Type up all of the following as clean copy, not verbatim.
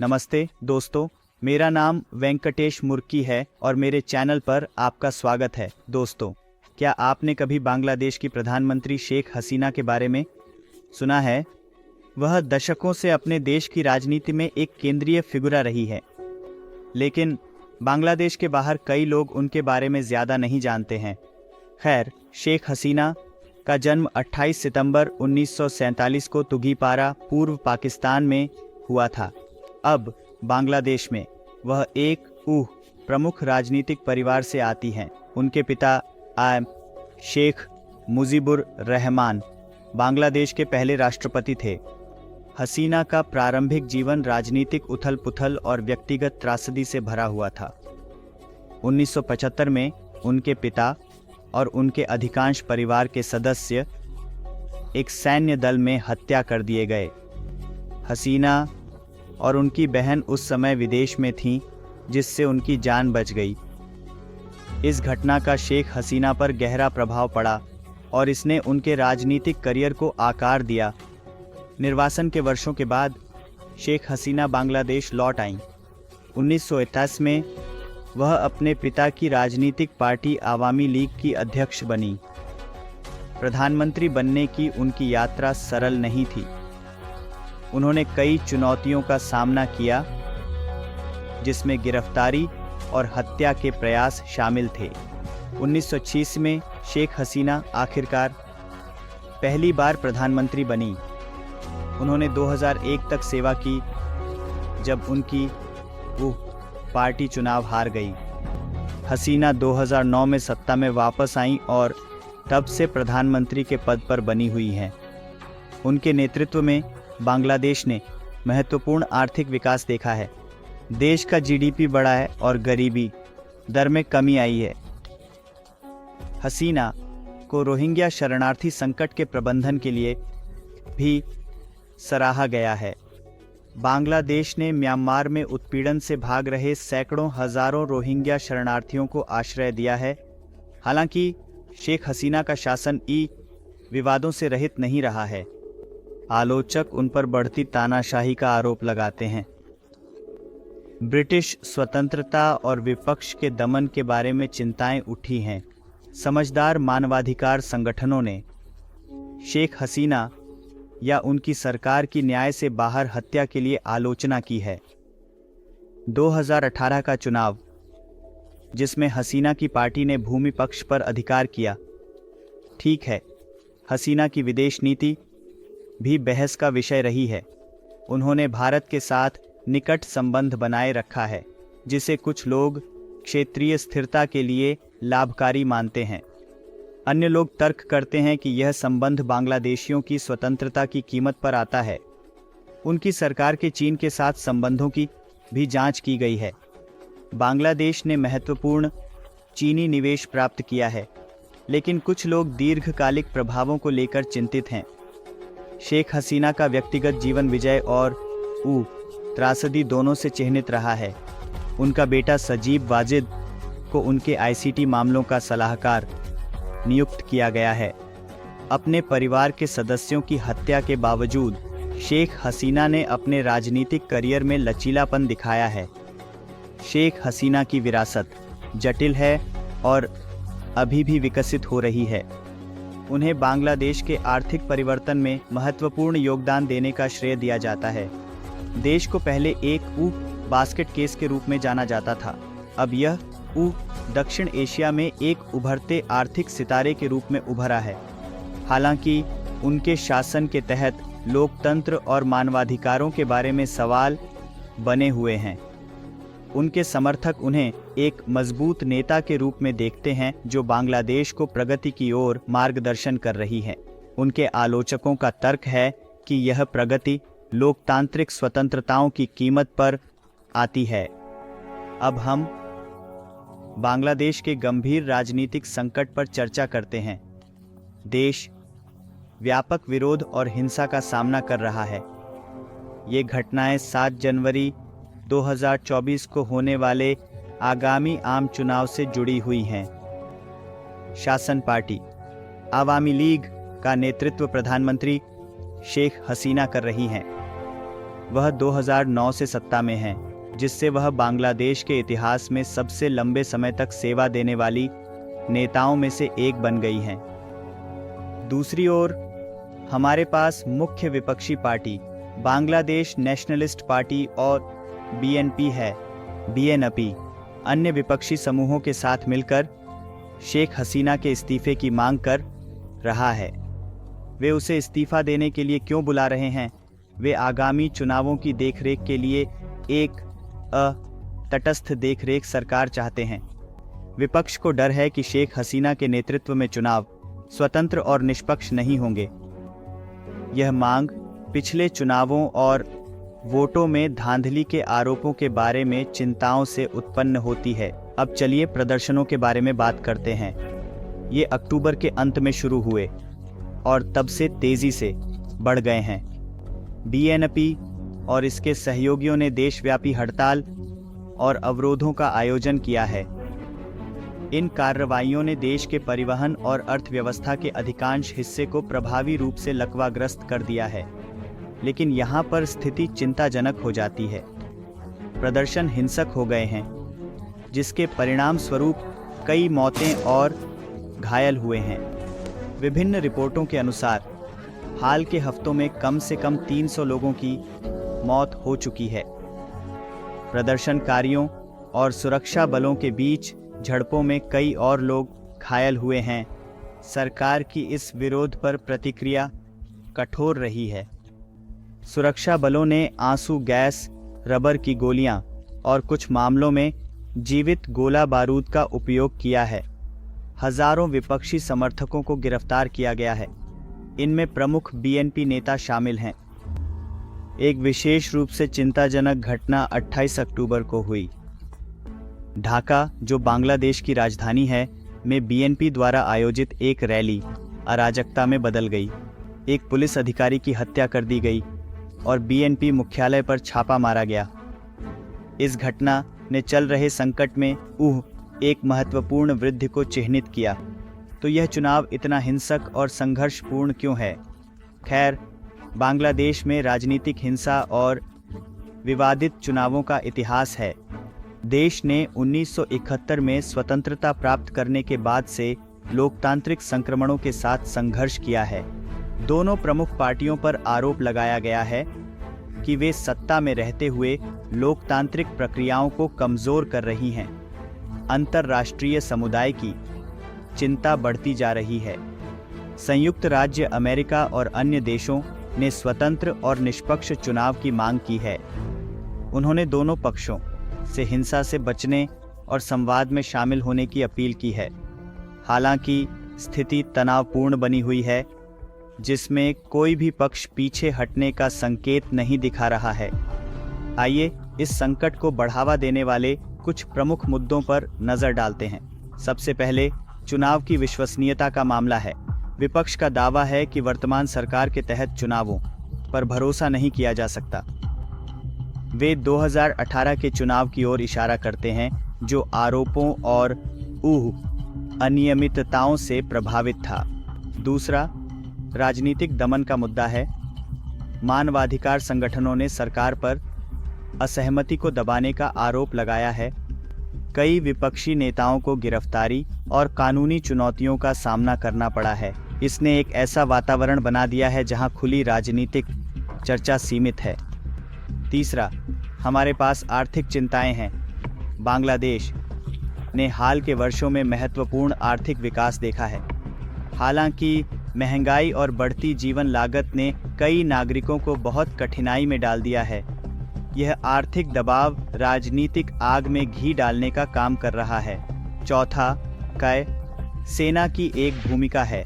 नमस्ते दोस्तों, मेरा नाम वेंकटेश मुर्की है और मेरे चैनल पर आपका स्वागत है। दोस्तों, क्या आपने कभी बांग्लादेश की प्रधानमंत्री शेख हसीना के बारे में सुना है? वह दशकों से अपने देश की राजनीति में एक केंद्रीय फिगुरा रही है, लेकिन बांग्लादेश के बाहर कई लोग उनके बारे में ज़्यादा नहीं जानते हैं। खैर, शेख हसीना का जन्म 28 सितंबर 1947 को तुगीपारा, पूर्व पाकिस्तान में हुआ था। अब बांग्लादेश में वह एक प्रमुख राजनीतिक परिवार से आती हैं। उनके पिता शेख मुजीबुर रहमान बांग्लादेश के पहले राष्ट्रपति थे। हसीना का प्रारंभिक जीवन राजनीतिक उथल-पुथल और व्यक्तिगत त्रासदी से भरा हुआ था। 1975 में उनके पिता और उनके अधिकांश परिवार के सदस्य एक सैन्य दल में हत्या कर दिए गए। हसीना और उनकी बहन उस समय विदेश में थीं, जिससे उनकी जान बच गई। इस घटना का शेख हसीना पर गहरा प्रभाव पड़ा और इसने उनके राजनीतिक करियर को आकार दिया। निर्वासन के वर्षों के बाद शेख हसीना बांग्लादेश लौट आईं। 1981 में वह अपने पिता की राजनीतिक पार्टी आवामी लीग की अध्यक्ष बनी। प्रधानमंत्री बनने की उनकी यात्रा सरल नहीं थी। उन्होंने कई चुनौतियों का सामना किया, जिसमें गिरफ्तारी और हत्या के प्रयास शामिल थे। 1986 में शेख हसीना आखिरकार पहली बार प्रधानमंत्री बनी। उन्होंने 2001 तक सेवा की, जब उनकी पार्टी चुनाव हार गई। हसीना 2009 में सत्ता में वापस आईं और तब से प्रधानमंत्री के पद पर बनी हुई हैं। उनके नेतृत्व में बांग्लादेश ने महत्वपूर्ण आर्थिक विकास देखा है। देश का जीडीपी बढ़ा है और गरीबी दर में कमी आई है। हसीना को रोहिंग्या शरणार्थी संकट के प्रबंधन के लिए भी सराहा गया है। बांग्लादेश ने म्यांमार में उत्पीड़न से भाग रहे सैकड़ों हजारों रोहिंग्या शरणार्थियों को आश्रय दिया है। हालांकि शेख हसीना का शासन विवादों से रहित नहीं रहा है। आलोचक उन पर बढ़ती तानाशाही का आरोप लगाते हैं। ब्रिटिश स्वतंत्रता और विपक्ष के दमन के बारे में चिंताएं उठी हैं। समझदार मानवाधिकार संगठनों ने शेख हसीना या उनकी सरकार की न्याय से बाहर हत्या के लिए आलोचना की है। 2018 का चुनाव, जिसमें हसीना की पार्टी ने भूमि पक्ष पर अधिकार किया। ठीक है, हसीना की विदेश नीति भी बहस का विषय रही है। उन्होंने भारत के साथ निकट संबंध बनाए रखा है, जिसे कुछ लोग क्षेत्रीय स्थिरता के लिए लाभकारी मानते हैं। अन्य लोग तर्क करते हैं कि यह संबंध बांग्लादेशियों की स्वतंत्रता की कीमत पर आता है। उनकी सरकार के चीन के साथ संबंधों की भी जांच की गई है। बांग्लादेश ने महत्वपूर्ण चीनी निवेश प्राप्त किया है, लेकिन कुछ लोग दीर्घकालिक प्रभावों को लेकर चिंतित हैं। शेख हसीना का व्यक्तिगत जीवन विजय और त्रासदी दोनों से चिह्नित रहा है। उनका बेटा सजीब वाजिद को उनके आईसीटी मामलों का सलाहकार नियुक्त किया गया है। अपने परिवार के सदस्यों की हत्या के बावजूद शेख हसीना ने अपने राजनीतिक करियर में लचीलापन दिखाया है। शेख हसीना की विरासत जटिल है और अभी भी विकसित हो रही है। उन्हें बांग्लादेश के आर्थिक परिवर्तन में महत्वपूर्ण योगदान देने का श्रेय दिया जाता है। देश को पहले एक बास्केट केस के रूप में जाना जाता था। अब यह दक्षिण एशिया में एक उभरते आर्थिक सितारे के रूप में उभरा है। हालांकि उनके शासन के तहत लोकतंत्र और मानवाधिकारों के बारे में सवाल बने हुए हैं। उनके समर्थक उन्हें एक मजबूत नेता के रूप में देखते हैं, जो बांग्लादेश को प्रगति की ओर मार्गदर्शन कर रही है। उनके आलोचकों का तर्क है कि यह प्रगति लोकतांत्रिक स्वतंत्रताओं की कीमत पर आती है। अब हम बांग्लादेश के गंभीर राजनीतिक संकट पर चर्चा करते हैं। देश व्यापक विरोध और हिंसा का सामना कर रहा है। ये घटनाएं 7 जनवरी 2024 को होने वाले आगामी आम चुनाव से जुड़ी हुई हैं। शासन पार्टी आवामी लीग का नेतृत्व प्रधानमंत्री शेख हसीना कर रही हैं। वह 2009 से सत्ता में हैं, जिससे वह बांग्लादेश के इतिहास में सबसे लंबे समय तक सेवा देने वाली नेताओं में से एक बन गई हैं। दूसरी ओर हमारे पास मुख्य विपक्षी पार्टी बांग्लादेश नेशनलिस्ट पार्टी और बीएनपी है। बीएनपी अन्य विपक्षी समूहों के साथ मिलकर शेख हसीना के इस्तीफे की मांग कर रहा है। वे उसे इस्तीफा देने के लिए क्यों बुला रहे हैं? वे आगामी चुनावों की देखरेख के लिए एक तटस्थ देखरेख सरकार चाहते हैं। विपक्ष को डर है कि शेख हसीना के नेतृत्व में चुनाव स्वतंत्र और निष्पक्ष नहीं होंगे। यह मांग पिछले चुनावों और वोटों में धांधली के आरोपों के बारे में चिंताओं से उत्पन्न होती है। अब चलिए प्रदर्शनों के बारे में बात करते हैं। ये अक्टूबर के अंत में शुरू हुए और तब से तेजी से बढ़ गए हैं। बीएनपी और इसके सहयोगियों ने देशव्यापी हड़ताल और अवरोधों का आयोजन किया है। इन कार्रवाइयों ने देश के परिवहन और अर्थव्यवस्था के अधिकांश हिस्से को प्रभावी रूप से लकवाग्रस्त कर दिया है। लेकिन यहाँ पर स्थिति चिंताजनक हो जाती है। प्रदर्शन हिंसक हो गए हैं, जिसके परिणाम स्वरूप कई मौतें और घायल हुए हैं। विभिन्न रिपोर्टों के अनुसार हाल के हफ्तों में कम से कम 300 लोगों की मौत हो चुकी है। प्रदर्शनकारियों और सुरक्षा बलों के बीच झड़पों में कई और लोग घायल हुए हैं। सरकार की इस विरोध पर प्रतिक्रिया कठोर रही है। सुरक्षा बलों ने आंसू गैस, रबर की गोलियां और कुछ मामलों में जीवित गोला बारूद का उपयोग किया है। हजारों विपक्षी समर्थकों को गिरफ्तार किया गया है। इनमें प्रमुख बीएनपी नेता शामिल हैं। एक विशेष रूप से चिंताजनक घटना 28 अक्टूबर को हुई। ढाका, जो बांग्लादेश की राजधानी है, में बीएनपी द्वारा आयोजित एक रैली अराजकता में बदल गई। एक पुलिस अधिकारी की हत्या कर दी गई और बीएनपी मुख्यालय पर छापा मारा गया। इस घटना ने चल रहे संकट में एक महत्वपूर्ण वृद्धि को चिह्नित किया। तो यह चुनाव इतना हिंसक और संघर्षपूर्ण क्यों है? खैर, बांग्लादेश में राजनीतिक हिंसा और विवादित चुनावों का इतिहास है। देश ने 1971 में स्वतंत्रता प्राप्त करने के बाद से लोकतांत्रिक संक्रमणों के साथ संघर्ष किया है। दोनों प्रमुख पार्टियों पर आरोप लगाया गया है कि वे सत्ता में रहते हुए लोकतांत्रिक प्रक्रियाओं को कमजोर कर रही हैं। अंतर्राष्ट्रीय समुदाय की चिंता बढ़ती जा रही है। संयुक्त राज्य अमेरिका और अन्य देशों ने स्वतंत्र और निष्पक्ष चुनाव की मांग की है। उन्होंने दोनों पक्षों से हिंसा से बचने और संवाद में शामिल होने की अपील की है। हालांकि स्थिति तनावपूर्ण बनी हुई है, जिसमें कोई भी पक्ष पीछे हटने का संकेत नहीं दिखा रहा है। आइए इस संकट को बढ़ावा देने वाले कुछ प्रमुख मुद्दों पर नजर डालते हैं। सबसे पहले चुनाव की विश्वसनीयता का मामला है। विपक्ष का दावा है कि वर्तमान सरकार के तहत चुनावों पर भरोसा नहीं किया जा सकता। वे 2018 के चुनाव की ओर इशारा करते हैं, जो आरोपों और अनियमितताओं से प्रभावित था। दूसरा, राजनीतिक दमन का मुद्दा है। मानवाधिकार संगठनों ने सरकार पर असहमति को दबाने का आरोप लगाया है। कई विपक्षी नेताओं को गिरफ्तारी और कानूनी चुनौतियों का सामना करना पड़ा है। इसने एक ऐसा वातावरण बना दिया है जहां खुली राजनीतिक चर्चा सीमित है। तीसरा, हमारे पास आर्थिक चिंताएं हैं। बांग्लादेश ने हाल के वर्षों में महत्वपूर्ण आर्थिक विकास देखा है। हालांकि महंगाई और बढ़ती जीवन लागत ने कई नागरिकों को बहुत कठिनाई में डाल दिया है। यह आर्थिक दबाव राजनीतिक आग में घी डालने का काम कर रहा है। चौथा, सेना की एक भूमिका है।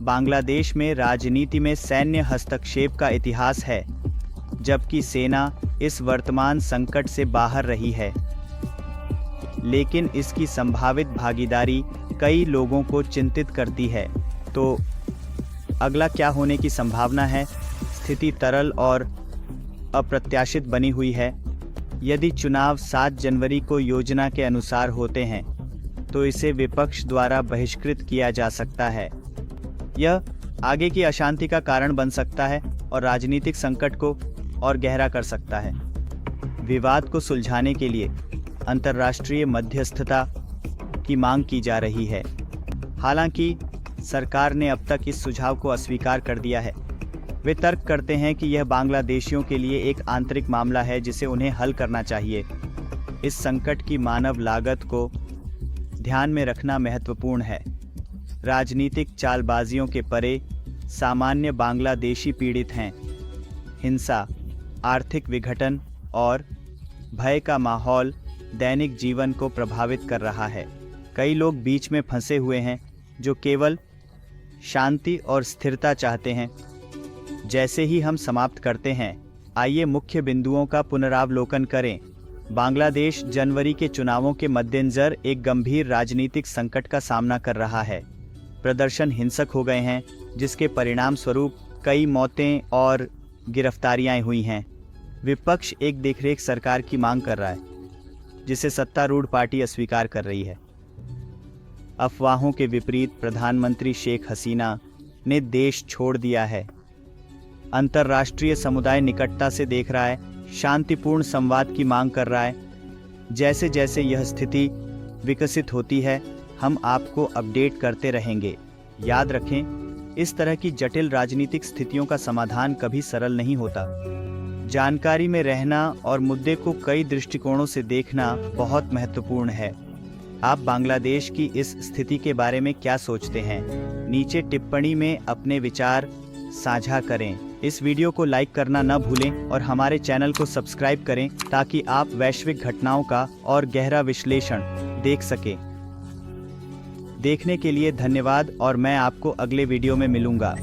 बांग्लादेश में राजनीति में सैन्य हस्तक्षेप का इतिहास है, जबकि सेना इस वर्तमान संकट से बाहर रही है। लेकिन इसकी संभावित भागीदारी कई लोगों को चिंतित करती है। तो अगला क्या होने की संभावना है? स्थिति तरल और अप्रत्याशित बनी हुई है। यदि चुनाव 7 जनवरी को योजना के अनुसार होते हैं, तो इसे विपक्ष द्वारा बहिष्कृत किया जा सकता है। यह आगे की अशांति का कारण बन सकता है और राजनीतिक संकट को और गहरा कर सकता है। विवाद को सुलझाने के लिए अंतर्राष्ट्रीय मध्यस्थता की मांग की जा रही है। हालांकि सरकार ने अब तक इस सुझाव को अस्वीकार कर दिया है। वे तर्क करते हैं कि यह बांग्लादेशियों के लिए एक आंतरिक मामला है जिसे उन्हें हल करना चाहिए। इस संकट की मानव लागत को ध्यान में रखना महत्वपूर्ण है। राजनीतिक चालबाजियों के परे सामान्य बांग्लादेशी पीड़ित हैं। हिंसा, आर्थिक विघटन और भय का माहौल दैनिक जीवन को प्रभावित कर रहा है। कई लोग बीच में फंसे हुए हैं जो केवल शांति और स्थिरता चाहते हैं। जैसे ही हम समाप्त करते हैं, आइए मुख्य बिंदुओं का पुनरावलोकन करें। बांग्लादेश जनवरी के चुनावों के मद्देनजर एक गंभीर राजनीतिक संकट का सामना कर रहा है। प्रदर्शन हिंसक हो गए हैं, जिसके परिणाम स्वरूप कई मौतें और गिरफ्तारियां हुई हैं। विपक्ष एक देखरेख सरकार की मांग कर रहा है, जिसे सत्तारूढ़ पार्टी अस्वीकार कर रही है। अफवाहों के विपरीत प्रधानमंत्री शेख हसीना ने देश छोड़ दिया है। अंतर्राष्ट्रीय समुदाय निकटता से देख रहा है, शांतिपूर्ण संवाद की मांग कर रहा है। जैसे जैसे यह स्थिति विकसित होती है, हम आपको अपडेट करते रहेंगे। याद रखें, इस तरह की जटिल राजनीतिक स्थितियों का समाधान कभी सरल नहीं होता। जानकारी में रहना और मुद्दे को कई दृष्टिकोणों से देखना बहुत महत्वपूर्ण है। आप बांग्लादेश की इस स्थिति के बारे में क्या सोचते हैं? नीचे टिप्पणी में अपने विचार साझा करें। इस वीडियो को लाइक करना न भूलें और हमारे चैनल को सब्सक्राइब करें ताकि आप वैश्विक घटनाओं का और गहरा विश्लेषण देख सकें। देखने के लिए धन्यवाद और मैं आपको अगले वीडियो में मिलूंगा।